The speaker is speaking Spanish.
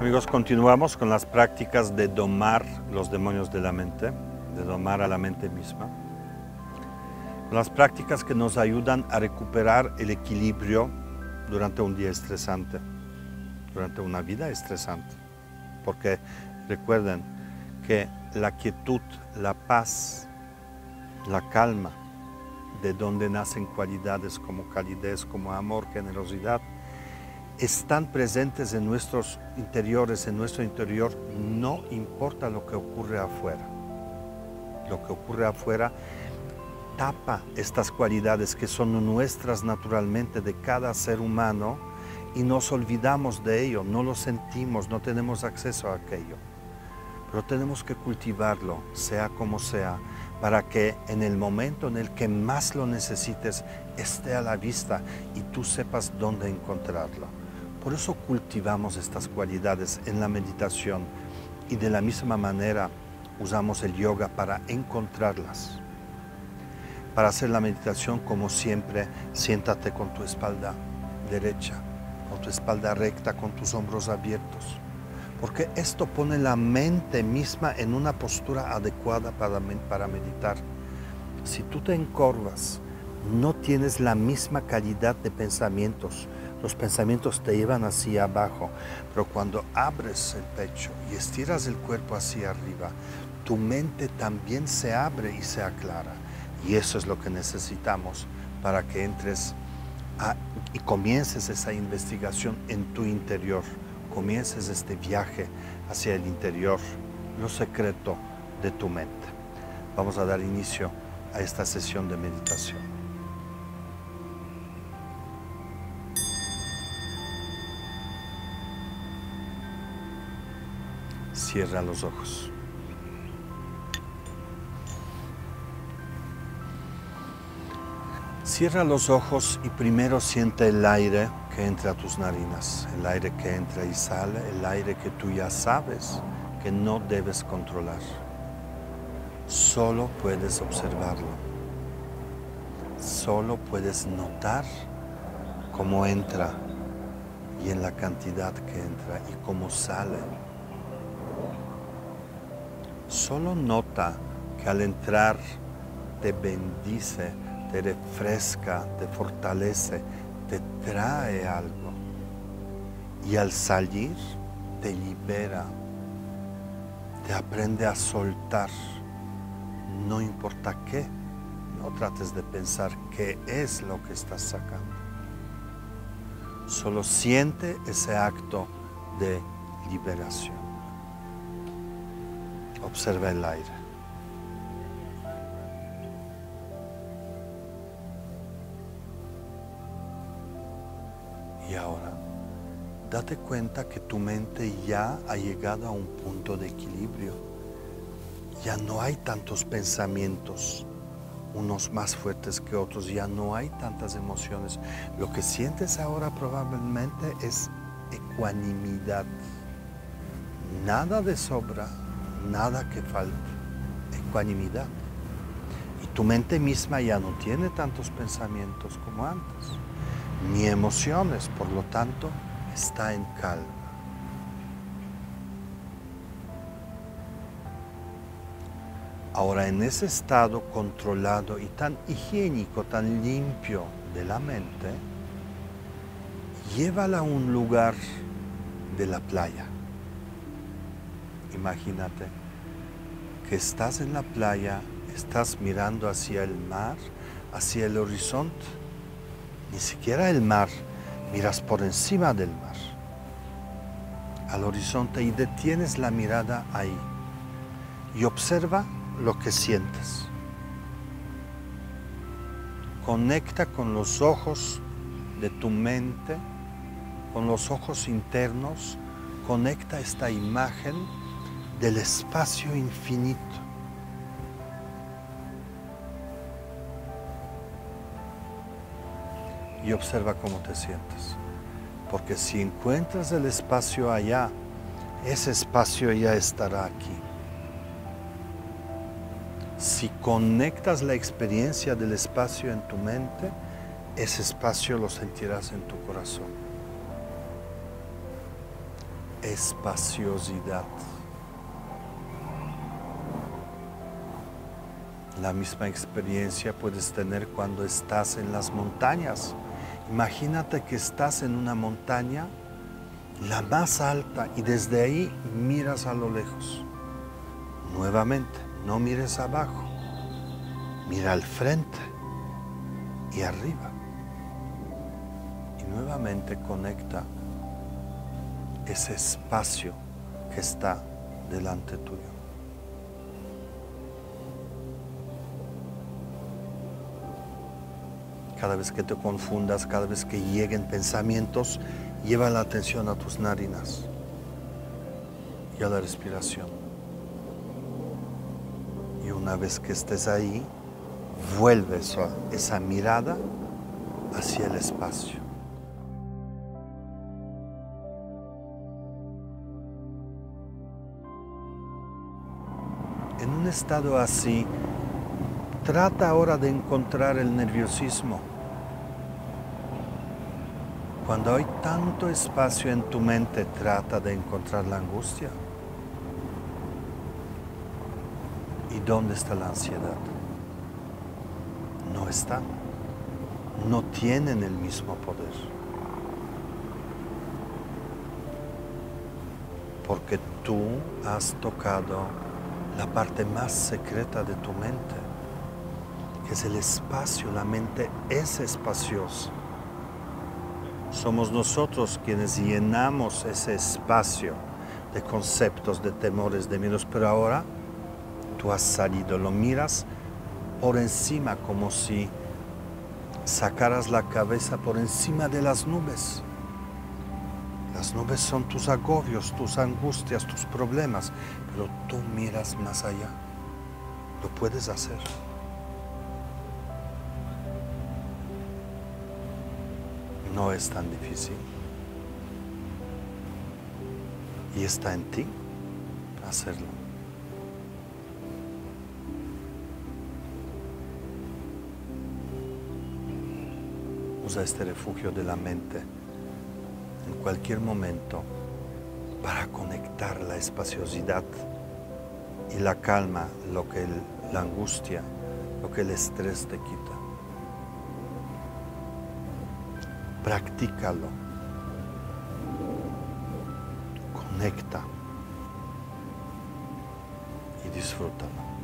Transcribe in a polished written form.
Amigos, continuamos con las prácticas de domar los demonios de la mente, de domar a la mente misma. Las prácticas que nos ayudan a recuperar el equilibrio durante un día estresante, durante una vida estresante. Porque recuerden que la quietud, la paz, la calma, de donde nacen cualidades como calidez, como amor, generosidad, están presentes en nuestros interiores, en nuestro interior, no importa lo que ocurre afuera. Lo que ocurre afuera tapa estas cualidades que son nuestras naturalmente de cada ser humano y nos olvidamos de ello, no lo sentimos, no tenemos acceso a aquello. Pero tenemos que cultivarlo, sea como sea, para que en el momento en el que más lo necesites esté a la vista y tú sepas dónde encontrarlo. Por eso cultivamos estas cualidades en la meditación y de la misma manera usamos el yoga para encontrarlas. Para hacer la meditación, como siempre, siéntate con tu espalda derecha, con tu espalda recta, con tus hombros abiertos. Porque esto pone la mente misma en una postura adecuada para meditar. Si tú te encorvas, no tienes la misma calidad de pensamientos. Los pensamientos te llevan hacia abajo, pero cuando abres el pecho y estiras el cuerpo hacia arriba, tu mente también se abre y se aclara. Y eso es lo que necesitamos para que entres y comiences esa investigación en tu interior. Comiences este viaje hacia el interior, lo secreto de tu mente. Vamos a dar inicio a esta sesión de meditación. Cierra los ojos. Cierra los ojos y primero siente el aire que entra a tus narinas, el aire que entra y sale, el aire que tú ya sabes que no debes controlar. Solo puedes observarlo. Solo puedes notar cómo entra y en la cantidad que entra y cómo sale. Solo nota que al entrar te bendice, te refresca, te fortalece, te trae algo. Y al salir te libera, te aprende a soltar. No importa qué, no trates de pensar qué es lo que estás sacando. Solo siente ese acto de liberación. Observa el aire. Y ahora, date cuenta que tu mente ya ha llegado a un punto de equilibrio. Ya no hay tantos pensamientos, unos más fuertes que otros, ya no hay tantas emociones. Lo que sientes ahora probablemente es ecuanimidad. Nada de sobra. Nada que falte, ecuanimidad. Y tu mente misma ya no tiene tantos pensamientos como antes, ni emociones, por lo tanto, está en calma. Ahora, en ese estado controlado y tan higiénico, tan limpio de la mente, llévala a un lugar de la playa. Imagínate que estás en la playa, estás mirando hacia el mar, hacia el horizonte. Ni siquiera el mar, miras por encima del mar, al horizonte, y detienes la mirada ahí. Y observa lo que sientes. Conecta con los ojos de tu mente, con los ojos internos. Conecta esta imagen del espacio infinito. Y observa cómo te sientes. Porque si encuentras el espacio allá, ese espacio ya estará aquí. Si conectas la experiencia del espacio en tu mente, ese espacio lo sentirás en tu corazón. espaciosidad. La misma experiencia puedes tener cuando estás en las montañas. Imagínate que estás en una montaña, la más alta, y desde ahí miras a lo lejos. Nuevamente, no mires abajo, mira al frente y arriba. Y nuevamente conecta ese espacio que está delante tuyo. Cada vez que te confundas, cada vez que lleguen pensamientos, lleva la atención a tus narinas y a la respiración. Y una vez que estés ahí, vuelve esa mirada hacia el espacio. En un estado así, trata ahora de encontrar el nerviosismo. Cuando hay tanto espacio en tu mente, trata de encontrar la angustia. ¿Y dónde está la ansiedad? No está. No tienen el mismo poder. Porque tú has tocado la parte más secreta de tu mente, que es el espacio. La mente es espaciosa. Somos nosotros quienes llenamos ese espacio de conceptos, de temores, de miedos. Pero ahora tú has salido, lo miras por encima, como si sacaras la cabeza por encima de las nubes. Las nubes son tus agobios, tus angustias, tus problemas, pero tú miras más allá. Lo puedes hacer. No es tan difícil. Y está en ti hacerlo. Usa este refugio de la mente en cualquier momento para conectar la espaciosidad y la calma, lo que la angustia, lo que el estrés te quita. Practícalo. Conecta y disfrútalo.